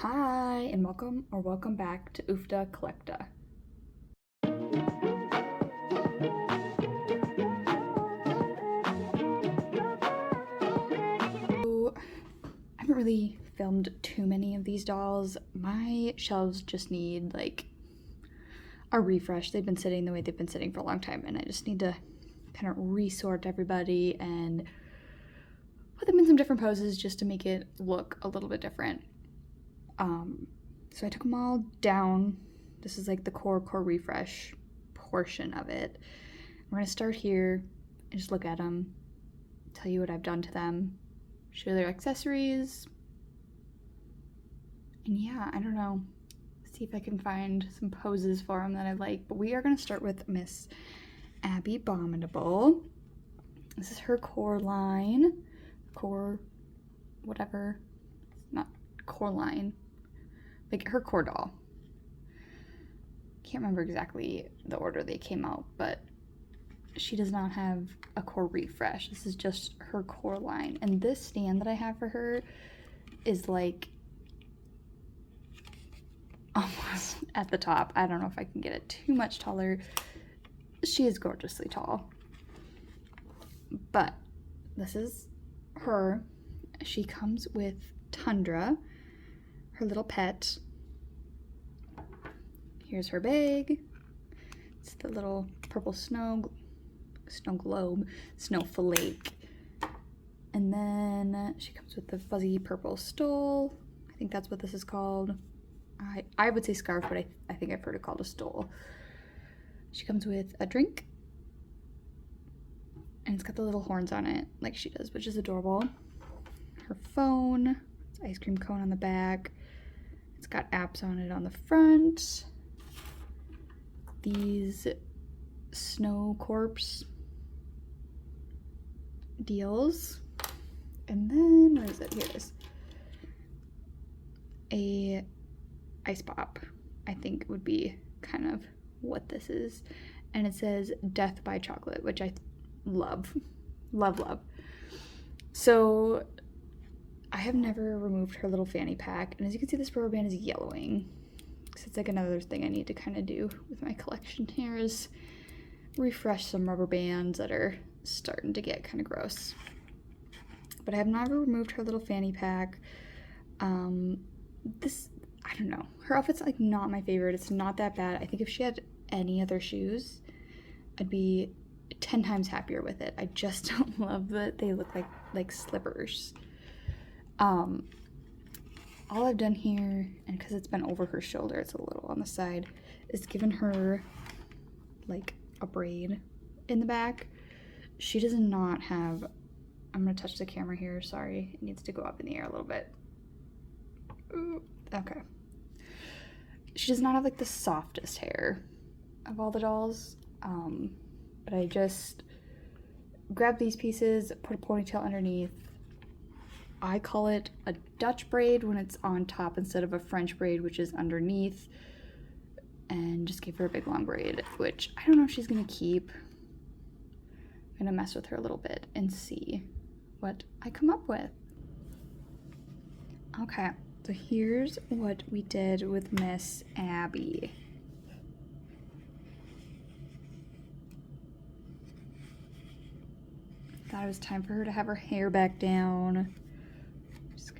Hi, and welcome back to Ufta Collecta. So, I haven't really filmed too many of these dolls. My shelves just need like a refresh. They've been sitting the way they've been sitting for a long time, and I just need to kind of resort everybody and put them in some different poses just to make it look a little bit different. So I took them all down. This is like the core refresh portion of it. We're gonna start here and just look at them, tell you what I've done to them, show their accessories, and yeah, I don't know, see if I can find some poses for them that I like. But we are gonna start with Miss Abby Abominable. This is her core line, core whatever, not core line, like her core doll. Can't remember exactly the order they came out, but she does not have a core refresh. This is just her core line. And this stand that I have for her is like almost at the top. I don't know if I can get it too much taller. She is gorgeously tall. But this is her. She comes with Tundra, her little pet. Here's her bag. It's the little purple snow globe, snowflake. And then she comes with the fuzzy purple stole. I think that's what this is called. I would say scarf, but I think I've heard it called a stole. She comes with a drink. And it's got the little horns on it, like she does, which is adorable. Her phone, it's ice cream cone on the back. It's got apps on it on the front. These snow corpse deals. And then, where is it? Here it is. A ice pop, I think would be kind of what this is. And it says Death by Chocolate, which I love. Love, love. So I have never removed her little fanny pack. And as you can see, this rubber band is yellowing. So it's like another thing I need to kind of do with my collection here is refresh some rubber bands that are starting to get kind of gross. But I have never removed her little fanny pack. This, I don't know. Her outfit's like not my favorite. It's not that bad. I think if she had any other shoes, I'd be 10 times happier with it. I just don't love that they look like slippers. All I've done here, and because it's been over her shoulder, it's a little on the side, is given her like a braid in the back. She does not have, I'm gonna touch the camera here, sorry. It needs to go up in the air a little bit. Ooh, okay. She does not have like the softest hair of all the dolls. But I just grabbed these pieces, put a ponytail underneath. I call it a Dutch braid when it's on top instead of a French braid, which is underneath. And just gave her a big long braid, which I don't know if she's gonna keep. I'm gonna mess with her a little bit and see what I come up with. Okay, so here's what we did with Miss Abby. Thought it was time for her to have her hair back down. Just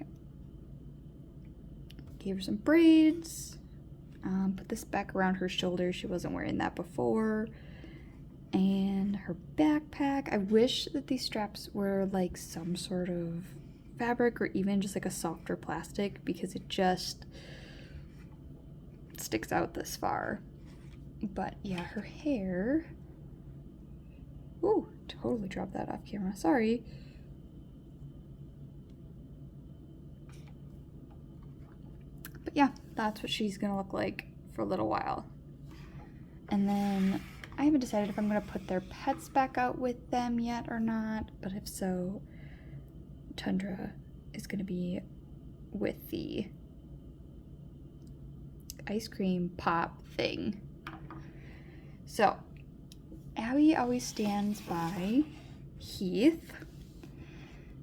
gave her some braids. Put this back around her shoulder. She wasn't wearing that before. And her backpack. I wish that these straps were like some sort of fabric or even just like a softer plastic because it just sticks out this far. But yeah, her hair. Ooh, totally dropped that off camera. Sorry. But yeah, that's what she's gonna look like for a little while. And then I haven't decided if I'm gonna put their pets back out with them yet or not, but if so, Tundra is gonna be with the ice cream pop thing. So Abby always stands by Heath.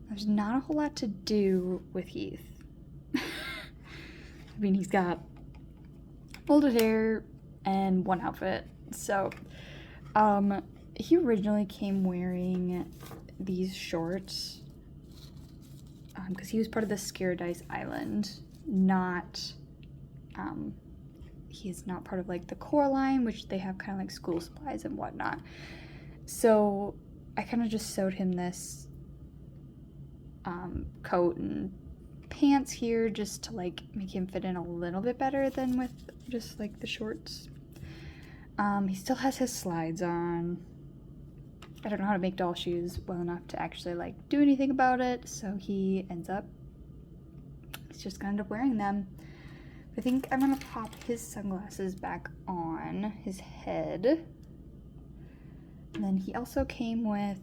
There's not a whole lot to do with Heath. I mean, he's got folded hair and one outfit. So, he originally came wearing these shorts because he was part of the Scaredice Island, not, he's not part of like the core line, which they have kind of like school supplies and whatnot. So I kind of just sewed him this coat and pants here just to like make him fit in a little bit better than with just like the shorts. He still has his slides on. I don't know how to make doll shoes well enough to actually like do anything about it, so he's just gonna end up wearing them. I think I'm gonna pop his sunglasses back on his head. And then he also came with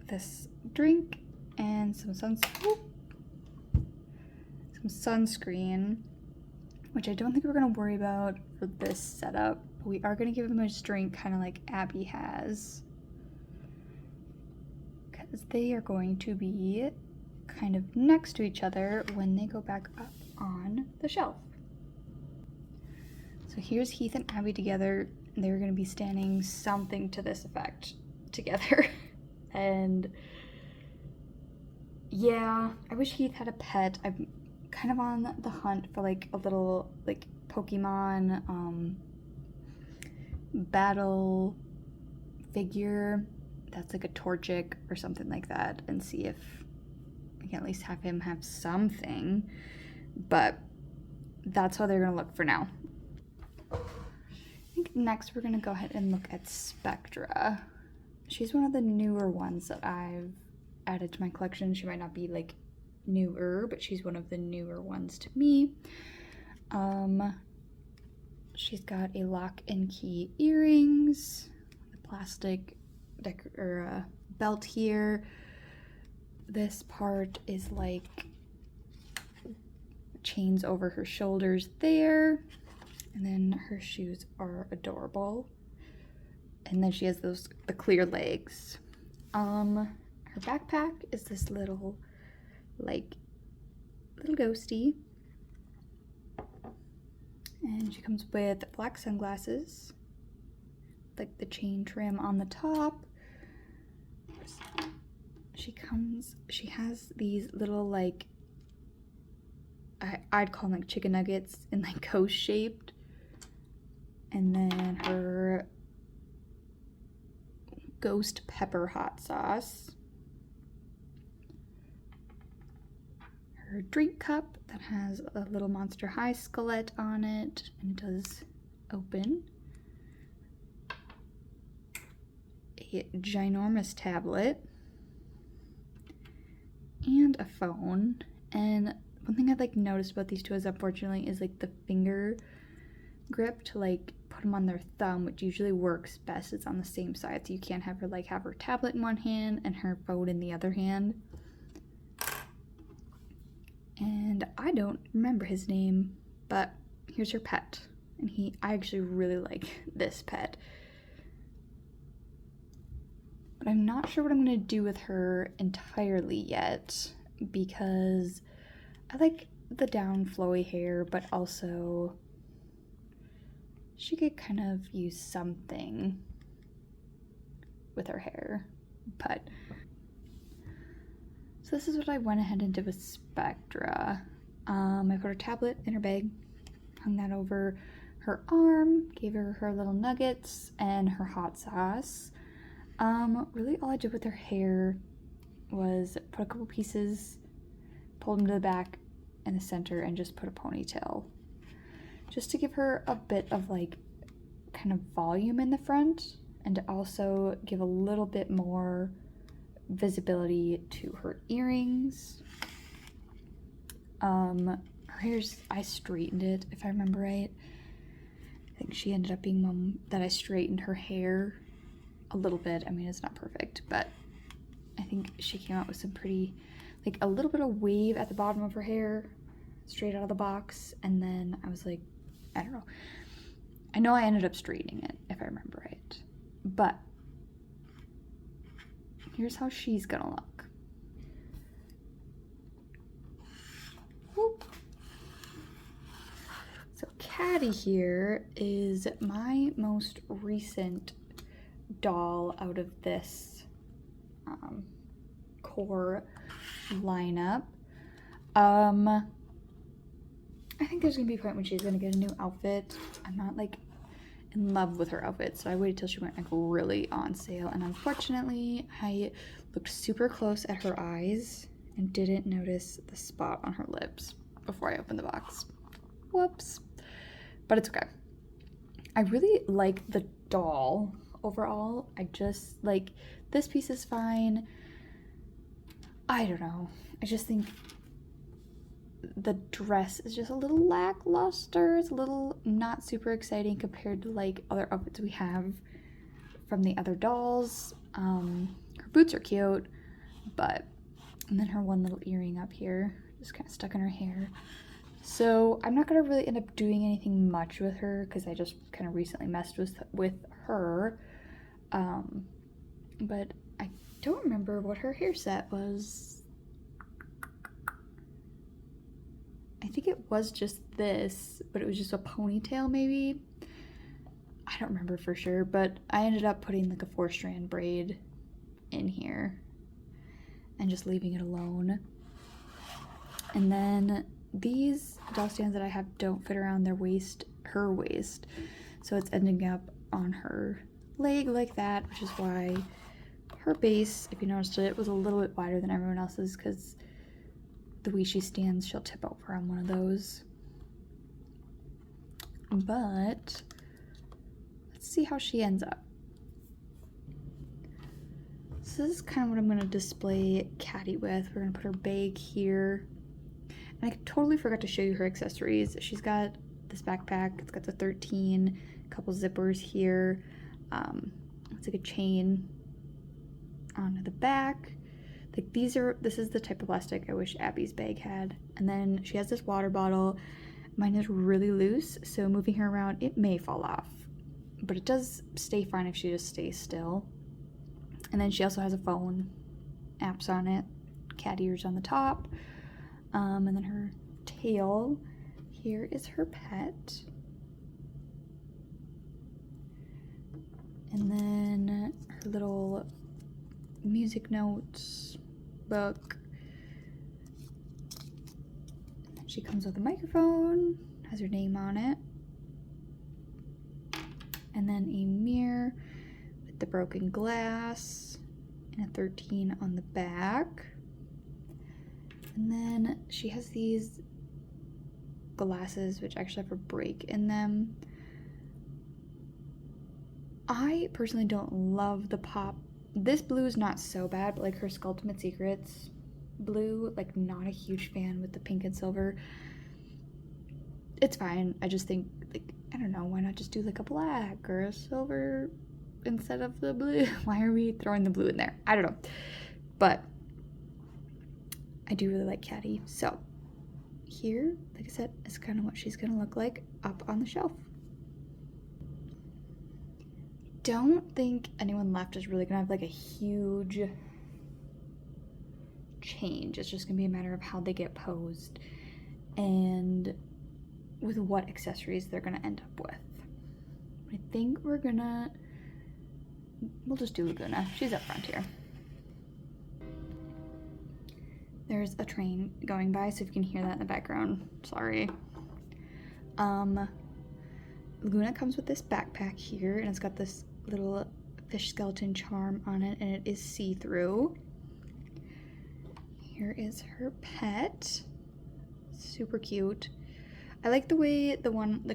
this drink and some sunscreen, which I don't think we're gonna worry about for this setup. But we are gonna give him a drink kind of like Abby has, because they are going to be kind of next to each other when they go back up on the shelf. So here's Heath and Abby together. They're going to be standing something to this effect together. And yeah, I wish Heath had a pet. I'm kind of on the hunt for like a little like Pokemon battle figure that's like a Torchic or something like that, and see if I can at least have him have something. But that's how they're gonna look for now. I think next we're gonna go ahead and look at Spectra. She's one of the newer ones that I've added to my collection. She might not be like newer, but she's one of the newer ones to me. She's got a lock and key earrings, the plastic belt here. This part is like chains over her shoulders there, and then her shoes are adorable, and then she has the clear legs. Her backpack is this little ghosty, and she comes with black sunglasses, like the chain trim on the top. She has these little like, I'd call them like chicken nuggets in like ghost shaped, and then her ghost pepper hot sauce, her drink cup that has a little Monster High skeleton on it, and it does open, a ginormous tablet, and a phone. And one thing I've like noticed about these two is, unfortunately, is like the finger grip to like put them on their thumb, which usually works best. It's on the same side, so you can't have her like have her tablet in one hand and her phone in the other hand. And I don't remember his name, but here's her pet, and I actually really like this pet. But I'm not sure what I'm going to do with her entirely yet, because I like the down flowy hair, but also she could kind of use something with her hair. But so this is what I went ahead and did with Spectra. I put her tablet in her bag, hung that over her arm, gave her her little nuggets and her hot sauce. Really all I did with her hair was put a couple pieces, pulled them to the back and the center, and just put a ponytail, just to give her a bit of like kind of volume in the front, and to also give a little bit more visibility to her earrings. Her hair's, I straightened it, if I remember right. I think she ended up being one that I straightened her hair a little bit. I mean, it's not perfect, but I think she came out with some pretty, like a little bit of wave at the bottom of her hair, straight out of the box. And then I was like, I don't know. I know I ended up straightening it, if I remember right. But here's how she's gonna look. Whoop. Caddy here is my most recent doll out of this core lineup. I think there's gonna be a point when she's gonna get a new outfit. I'm not like in love with her outfit, so I waited till she went like really on sale, and unfortunately I looked super close at her eyes and didn't notice the spot on her lips before I opened the box. Whoops. But it's okay. I really like the doll overall. I just like this piece is fine. I don't know. I just think the dress is just a little lackluster. It's a little not super exciting compared to like other outfits we have from the other dolls. Her boots are cute, but and then her one little earring up here just kind of stuck in her hair. So I'm not gonna really end up doing anything much with her because I just kind of recently messed with her. But I don't remember what her hair set was. I think it was just this, but it was just a ponytail maybe. I don't remember for sure, but I ended up putting like a 4-strand braid in here and just leaving it alone. And then these doll stands that I have don't fit around her waist, so it's ending up on her leg like that, which is why her base, if you noticed it, was a little bit wider than everyone else's because the way she stands, she'll tip over on one of those. But let's see how she ends up. So this is kind of what I'm going to display Caddy with. We're going to put her bag here. And I totally forgot to show you her accessories. She's got this backpack. It's got the 13, a couple zippers here. It's like a chain onto the back. Like this is the type of plastic I wish Abby's bag had. And then she has this water bottle. Mine is really loose, so moving her around, it may fall off. But it does stay fine if she just stays still. And then she also has a phone, apps on it, cat ears on the top. And then her tail, here is her pet. And then her little music notes book. And then she comes with a microphone, has her name on it. And then a mirror with the broken glass and a 13 on the back. And then she has these glasses which actually have a break in them. I personally don't love the pop. This blue is not so bad, but like her Skulltimate Secrets blue, like not a huge fan with the pink and silver. It's fine. I just think, like, I don't know, why not just do like a black or a silver instead of the blue? Why are we throwing the blue in there? I don't know. But I do really like Caddy. So here, like I said, is kind of what she's gonna look like up on the shelf. Don't think anyone left is really gonna have like a huge change. It's just gonna be a matter of how they get posed and with what accessories they're gonna end up with. I think we'll just do Laguna. She's up front here. There's a train going by, so if you can hear that in the background, sorry. Laguna comes with this backpack here, and it's got this little fish skeleton charm on it, and it is see-through. Here is her pet. Super cute. I like the way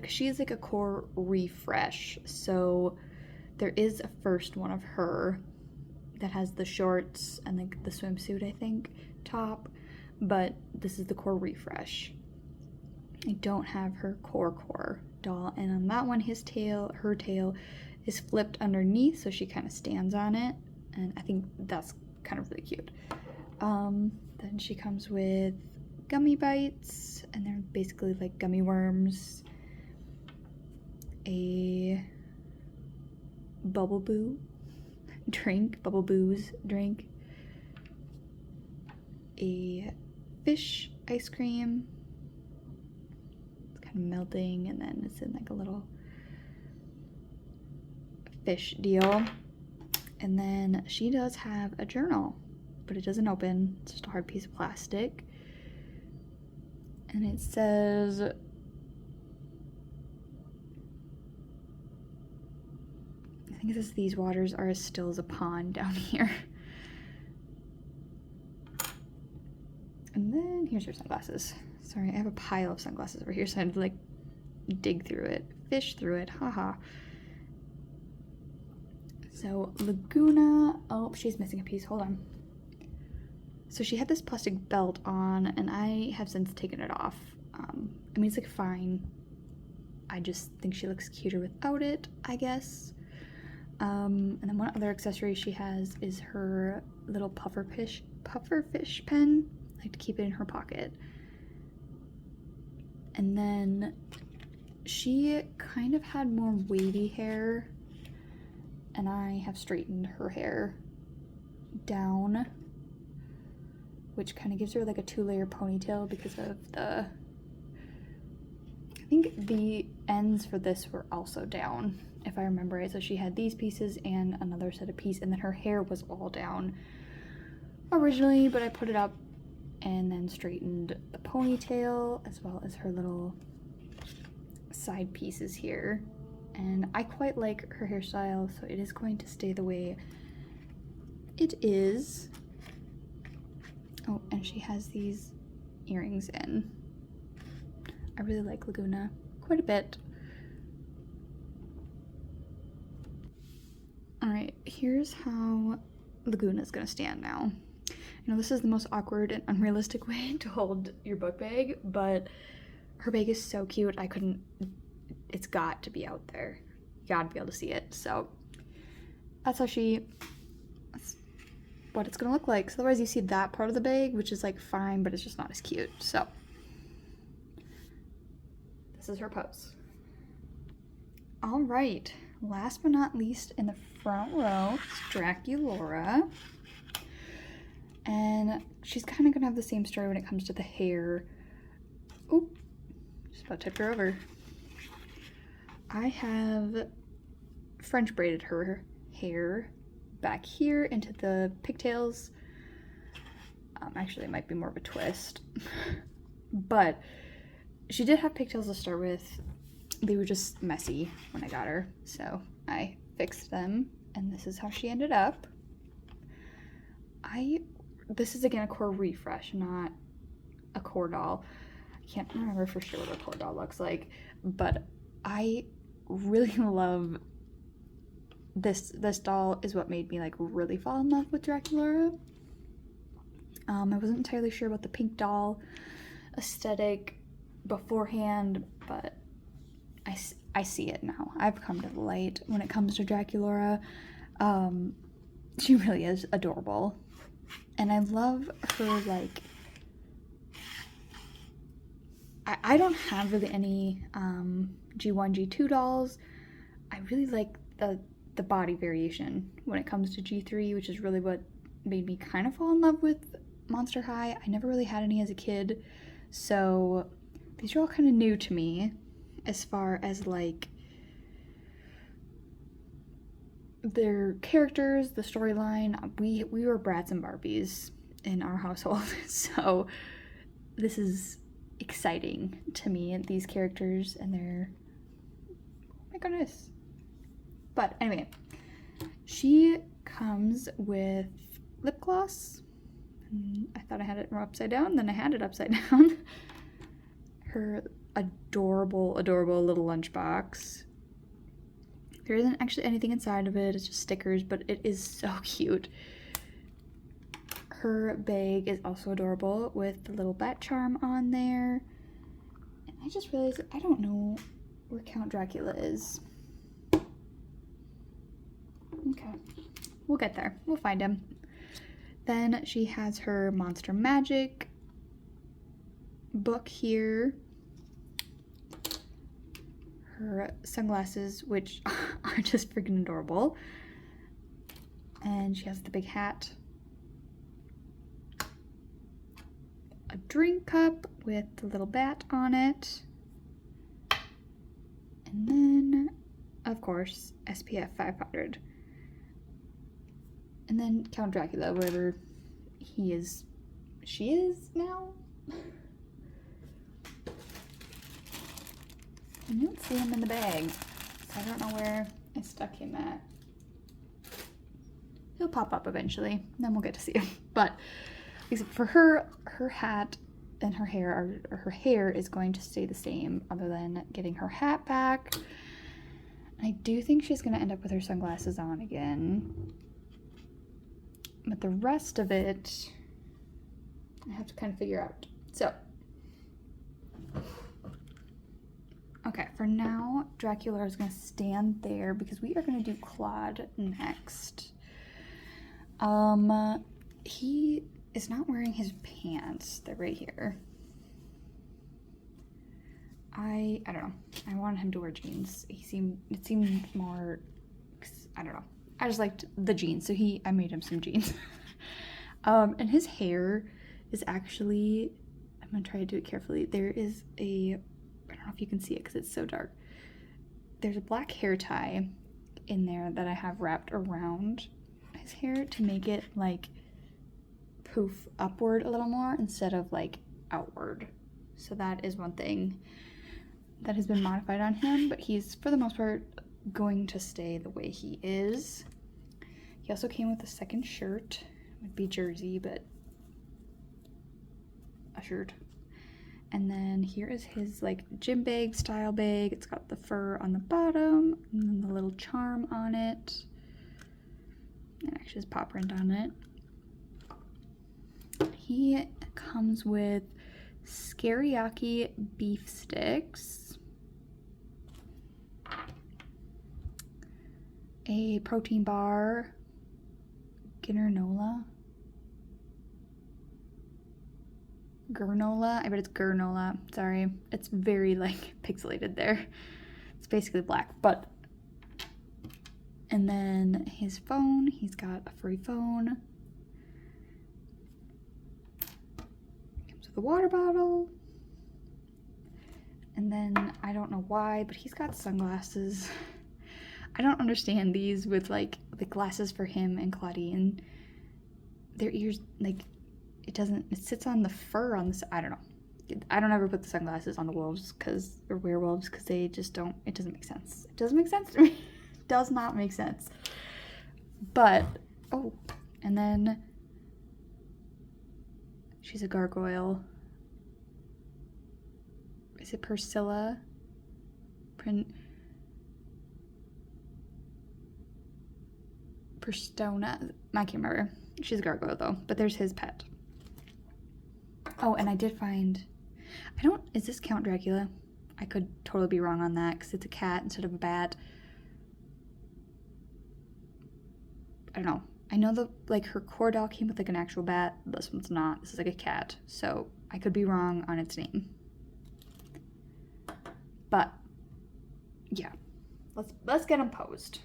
she is like a core refresh, so there is a first one of her that has the shorts and like the swimsuit, I think, top, but this is the core refresh. I don't have her core doll, and on that one, her tail is flipped underneath, so she kind of stands on it, and I think that's kind of really cute. Then she comes with gummy bites, and they're basically like gummy worms, a bubble booze drink, a fish ice cream, it's kind of melting, and then it's in like a little fish deal. And then she does have a journal, but it doesn't open. It's just a hard piece of plastic. And it says, I think it says, "These waters are as still as a pond" down here. And then here's your sunglasses. Sorry, I have a pile of sunglasses over here, so I had to like dig through it, fish through it, haha. So Laguna, oh, she's missing a piece, hold on. So she had this plastic belt on, and I have since taken it off. I mean, it's like fine. I just think she looks cuter without it, I guess. And then one other accessory she has is her little pufferfish pen. I like to keep it in her pocket. And then she kind of had more wavy hair, and I have straightened her hair down, which kind of gives her like a 2-layer ponytail because of the, I think the ends for this were also down, if I remember right. So she had these pieces and another set of pieces, and then her hair was all down originally, but I put it up and then straightened the ponytail as well as her little side pieces here. And I quite like her hairstyle, so it is going to stay the way it is. Oh, and she has these earrings in. I really like Laguna quite a bit. Alright, here's how Laguna's gonna stand now. You know, this is the most awkward and unrealistic way to hold your book bag, but her bag is so cute. It's got to be out there. You gotta be able to see it. So that's what it's gonna look like. So otherwise you see that part of the bag, which is like fine, but it's just not as cute. So this is her pose. All right, last but not least, in the front row is Draculaura. And she's kind of gonna have the same story when it comes to the hair. Oop, just about tipped her over. I have French braided her hair back here into the pigtails. Actually, it might be more of a twist. But she did have pigtails to start with. They were just messy when I got her, so I fixed them, and this is how she ended up. This is again a core refresh, not a core doll. I can't remember for sure what a core doll looks like, but I really love this doll. Is what made me like really fall in love with Draculaura. I wasn't entirely sure about the pink doll aesthetic beforehand, but I see it now. I've come to the light when it comes to Draculaura. She really is adorable, and I love her like. I don't have really any G1, G2 dolls. I really like the body variation when it comes to G3, which is really what made me kind of fall in love with Monster High. I never really had any as a kid, so these are all kind of new to me as far as like their characters, the storyline. We were Bratz and Barbies in our household, so this is exciting to me, these characters, and they're, oh my goodness. But anyway, she comes with lip gloss. I thought I had it upside down, then I had it upside down. Her adorable little lunchbox. There isn't actually anything inside of it, it's just stickers, but it is so cute. Her bag is also adorable with the little bat charm on there. And I just realized I don't know where Count Dracula is. Okay, we'll get there. We'll find him. Then she has her Monster Magic book here. Her sunglasses, which are just freaking adorable. And she has the big hat. A drink cup with the little bat on it. of course, SPF 500. And then Count Dracula, whatever he is, she is now. I don't see him in the bag, so I don't know where I stuck him at. He'll pop up eventually, and then we'll get to see him. But except for her hat and her hair is going to stay the same, other than getting her hat back. I do think she's going to end up with her sunglasses on again. But the rest of it, I have to kind of figure out. So, okay, for now, Dracula is going to stand there because we are going to do Claude next. He is not wearing his pants. They're right here. I don't know. I wanted him to wear jeans. It seemed more, I don't know. I just liked the jeans, so I made him some jeans. And his hair is actually, I'm gonna try to do it carefully. There is I don't know if you can see it because it's so dark. There's a black hair tie in there that I have wrapped around his hair to make it like poof upward a little more instead of like outward. So that is one thing that has been modified on him, but he's for the most part going to stay the way he is. He also came with a second shirt. It would be jersey, but a shirt. And then here is his like gym bag style bag. It's got the fur on the bottom and then the little charm on it. And actually his paw print on it. He comes with Scariaki beef sticks, a protein bar, granola, I bet it's granola, sorry, it's very like pixelated there, it's basically black, but, and then his phone, he's got a free phone, comes with a water bottle, and then I don't know why, but he's got sunglasses. I don't understand these with like the glasses for him and Claudine. Their ears, like, it sits on the fur on this. I don't know. I don't ever put the sunglasses on the wolves or werewolves because they just don't, it doesn't make sense. It doesn't make sense to me. It does not make sense. But, oh, and then she's a gargoyle. Is it Priscilla? Persona, I can't remember. She's a gargoyle though, but there's his pet. Oh, and I did find, is this Count Dracula? I could totally be wrong on that because it's a cat instead of a bat. I don't know. I know her core doll came with like an actual bat. This one's not. This is like a cat. So I could be wrong on its name. But yeah, let's get them posed.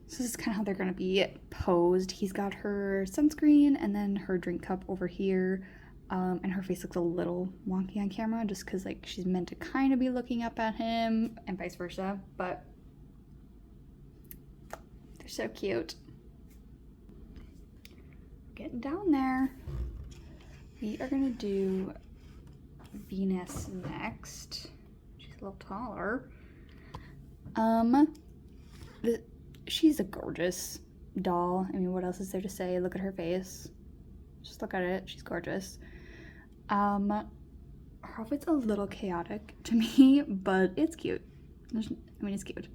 So this is kind of how they're going to be posed. He's got her sunscreen and then her drink cup over here. And her face looks a little wonky on camera just because like she's meant to kind of be looking up at him and vice versa. But they're so cute. Getting down there. We are going to do Venus next. She's a little taller. She's a gorgeous doll. I mean, what else is there to say? Look at her face. Just look at it. She's gorgeous. Her outfit's a little chaotic to me, but it's cute. It's cute.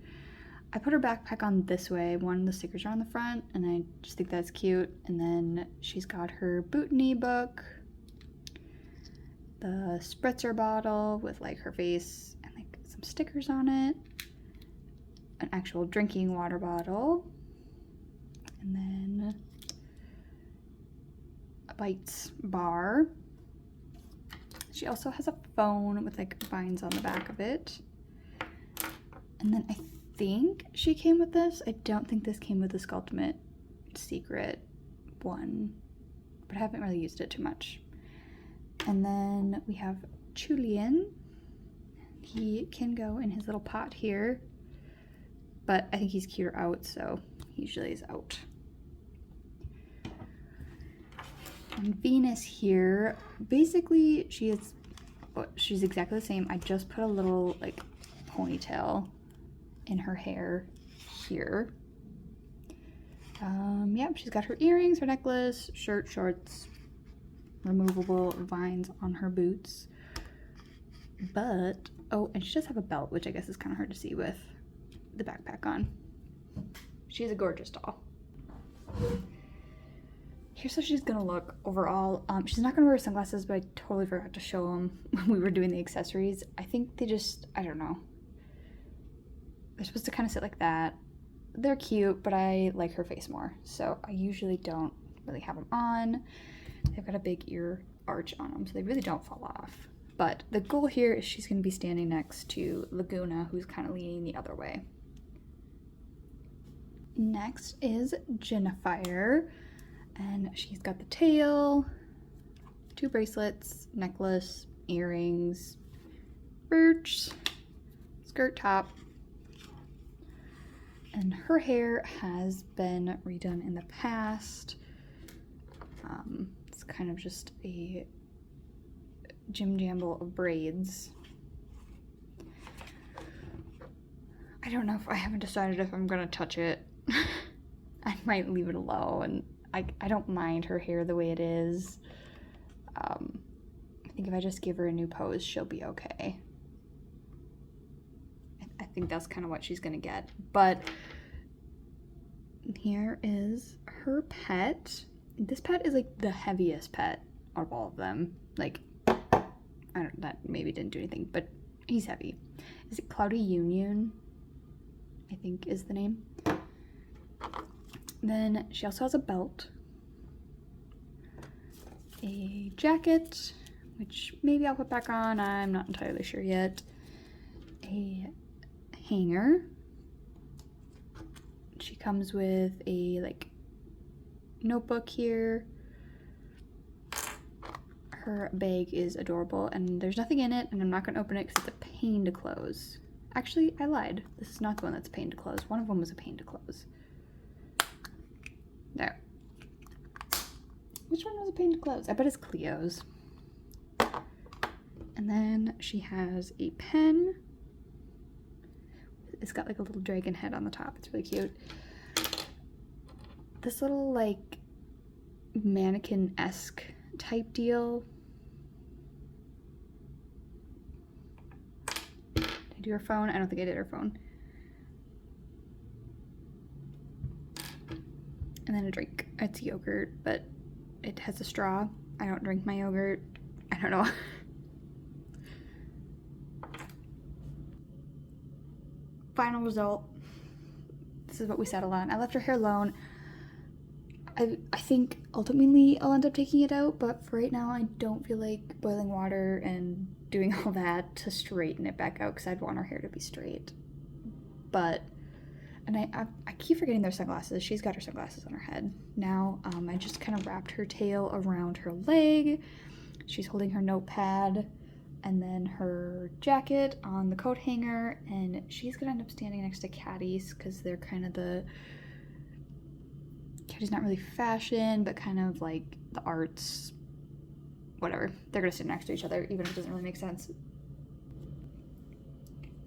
I put her backpack on this way. One of the stickers are on the front, and I just think that's cute. And then she's got her Bootany book, the spritzer bottle with like her face and like some stickers on it, an actual drinking water bottle, and then a Bites bar. She also has a phone with like vines on the back of it. And then I think she came with this. I don't think this came with the Sculptimate Secret one, but I haven't really used it too much. And then we have Julian. He can go in his little pot here, but I think he's cuter out, so he usually is out. And Venus here, basically she's exactly the same. I just put a little like ponytail in her hair here. Yep, she's got her earrings, her necklace, shirt, shorts, removable vines on her boots. But, oh, and she does have a belt, which I guess is kind of hard to see with the backpack on. She's a gorgeous doll. Here's how she's gonna look overall. She's not gonna wear sunglasses, but I totally forgot to show them when we were doing the accessories. I think they just, I don't know. They're supposed to kind of sit like that. They're cute, but I like her face more, so I usually don't really have them on. They've got a big ear arch on them, so they really don't fall off. But the goal here is she's going to be standing next to Laguna, who's kind of leaning the other way. Next is Jennifer, and she's got the tail, 2 bracelets, necklace, earrings, brooch, skirt top, and her hair has been redone in the past. It's kind of just a Jim Jamble of braids. I don't know if I haven't decided if I'm gonna touch it. I might leave it alone. I don't mind her hair the way it is. I think if I just give her a new pose, she'll be okay. I think that's kind of what she's gonna get. But here is her pet. This pet is like the heaviest pet of all of them. Like, that maybe didn't do anything, but he's heavy. Is it Cloudy Union? I think is the name. Then she also has a belt, a jacket, which maybe I'll put back on, I'm not entirely sure yet, a hanger. She comes with a like notebook here. Her bag is adorable and there's nothing in it, and I'm not going to open it because it's a pain to close. Actually, I lied. This is not the one that's a pain to close. One of them was a pain to close. There. Which one was a pain to close? I bet it's Cleo's. And then she has a pen. It's got like a little dragon head on the top. It's really cute. This little like mannequin-esque type deal. Did I do her phone? I don't think I did her phone. And then a drink. It's yogurt, but it has a straw. I don't drink my yogurt. I don't know. Final result. This is what we settled on. I left her hair alone. I think ultimately I'll end up taking it out, but for right now I don't feel like boiling water and doing all that to straighten it back out because I'd want her hair to be straight. But, and I keep forgetting there's sunglasses. She's got her sunglasses on her head. Now I just kind of wrapped her tail around her leg. She's holding her notepad and then her jacket on the coat hanger, and she's gonna end up standing next to Caddy's because they're kind of the, Caddy's not really fashion, but kind of like the arts, whatever. They're gonna sit next to each other, even if it doesn't really make sense.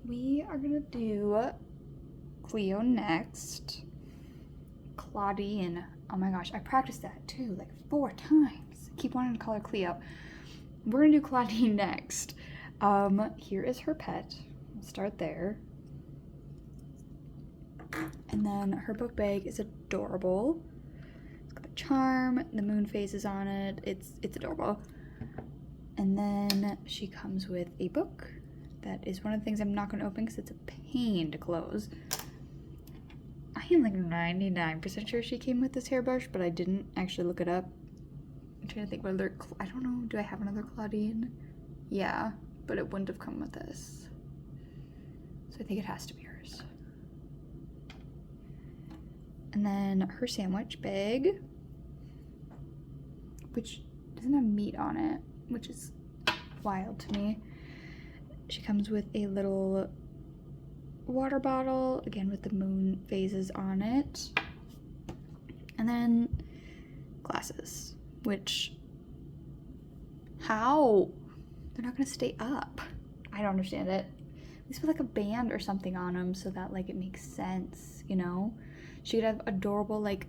We are gonna do Cleo next. Claudine. Oh my gosh, I practiced that too, like 4 times. I keep wanting to call her Cleo. We're gonna do Claudine next. Here is her pet. We'll start there. And then her book bag is adorable. It's got a charm, the moon phases on it. It's adorable. And then she comes with a book. That is one of the things I'm not going to open because it's a pain to close. I am like 99% sure she came with this hairbrush, but I didn't actually look it up. I'm trying to think whether, I don't know, do I have another Claudine? Yeah, but it wouldn't have come with this. So I think it has to be hers. And then her sandwich bag, which doesn't have meat on it, which is wild to me. she comes with a little water bottle, again with the moon phases on it. And then glasses, which, how? They're not gonna stay up. I don't understand it. At least put like a band or something on them so that like it makes sense, you know? She could have adorable like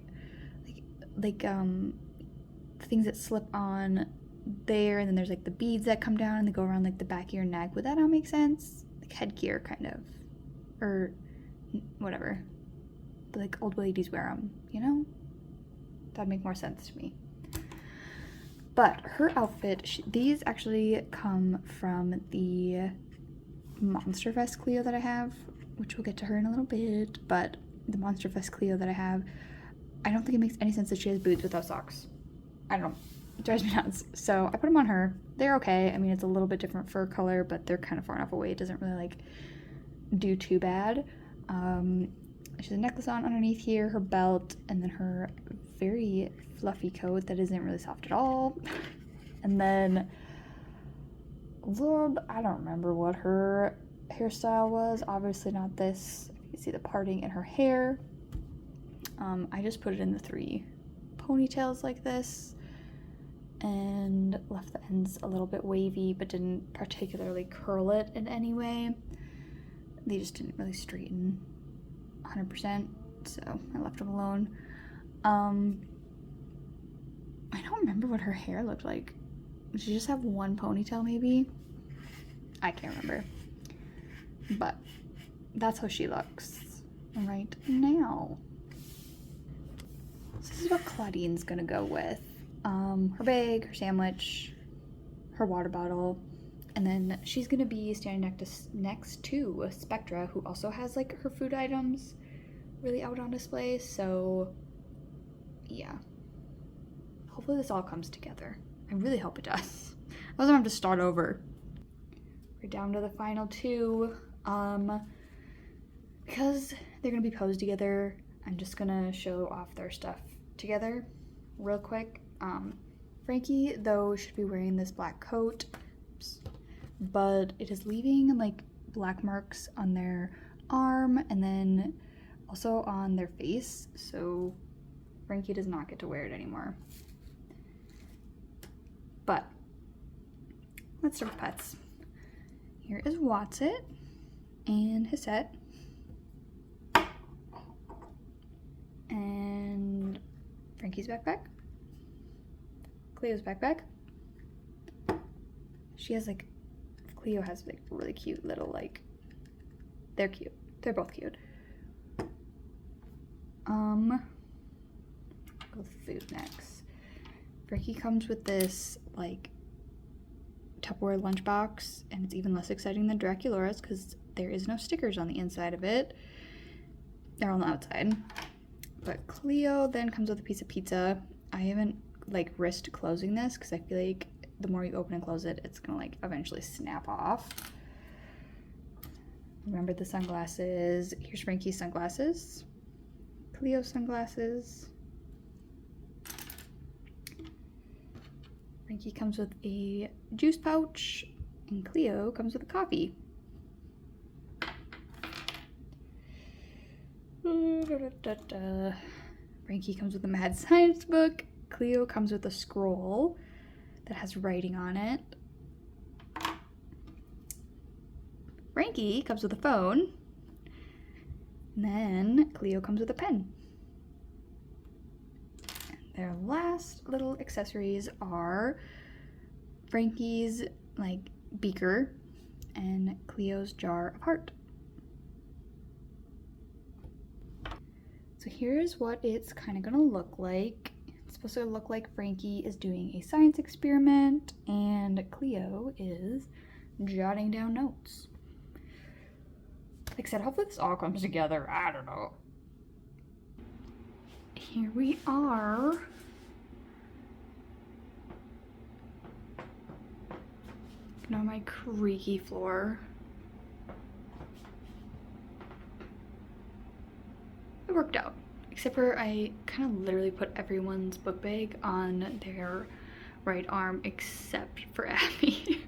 things that slip on there, and then there's like the beads that come down and they go around like the back of your neck. Would that not make sense? Like headgear kind of, or whatever. But like old ladies wear them, you know? That'd make more sense to me. But her outfit, these actually come from the Monster Fest Cleo that I have, which we'll get to her in a little bit. But the Monster Fest Cleo that I have, I don't think it makes any sense that she has boots without socks. I don't know. It drives me nuts. So I put them on her. They're okay. I mean, it's a little bit different fur color, but they're kind of far enough away. It doesn't really like do too bad. She has a necklace on underneath here, her belt, and then her very fluffy coat that isn't really soft at all. And then, Lord, I don't remember what her hairstyle was. Obviously not this. You can see the parting in her hair. I just put it in the 3 ponytails like this and left the ends a little bit wavy, but didn't particularly curl it in any way. They just didn't really straighten 100%, so I left them alone. I don't remember what her hair looked like. Did she just have one ponytail maybe? I can't remember. But that's how she looks right now. So this is what Claudine's gonna go with. Her bag, her sandwich, her water bottle, and then she's gonna be standing next to Spectra, who also has like her food items really out on display. So yeah, hopefully this all comes together. I really hope it does. I was gonna have to start over. We're down to the final 2. Because they're gonna be posed together, I'm just gonna show off their stuff together real quick. Frankie, though, should be wearing this black coat, but it is leaving like black marks on their arm and then also on their face, so Frankie does not get to wear it anymore. But let's start with pets. Here is Watson and Hisette. And Frankie's backpack. Cleo's backpack. She has like, Cleo has like really cute little like, they're cute. They're both cute. Go food next. Frankie comes with this like Tupperware lunchbox, and it's even less exciting than Draculaura's because there is no stickers on the inside of it. They're on the outside. But Cleo then comes with a piece of pizza. I haven't like risked closing this because I feel like the more you open and close it, it's gonna like eventually snap off. Remember the sunglasses. Here's Frankie's sunglasses. Cleo's sunglasses. Frankie comes with a juice pouch, and Cleo comes with a coffee. Frankie comes with a mad science book. Cleo comes with a scroll that has writing on it. Frankie comes with a phone. And then Cleo comes with a pen. And their last little accessories are Frankie's like beaker and Cleo's jar of heart. So here's what it's kind of gonna look like. It's supposed to look like Frankie is doing a science experiment and Cleo is jotting down notes. Like I said, hopefully this all comes together. I don't know. Here we are. On my creaky floor. It worked out. Except for I kind of literally put everyone's book bag on their right arm except for Abby.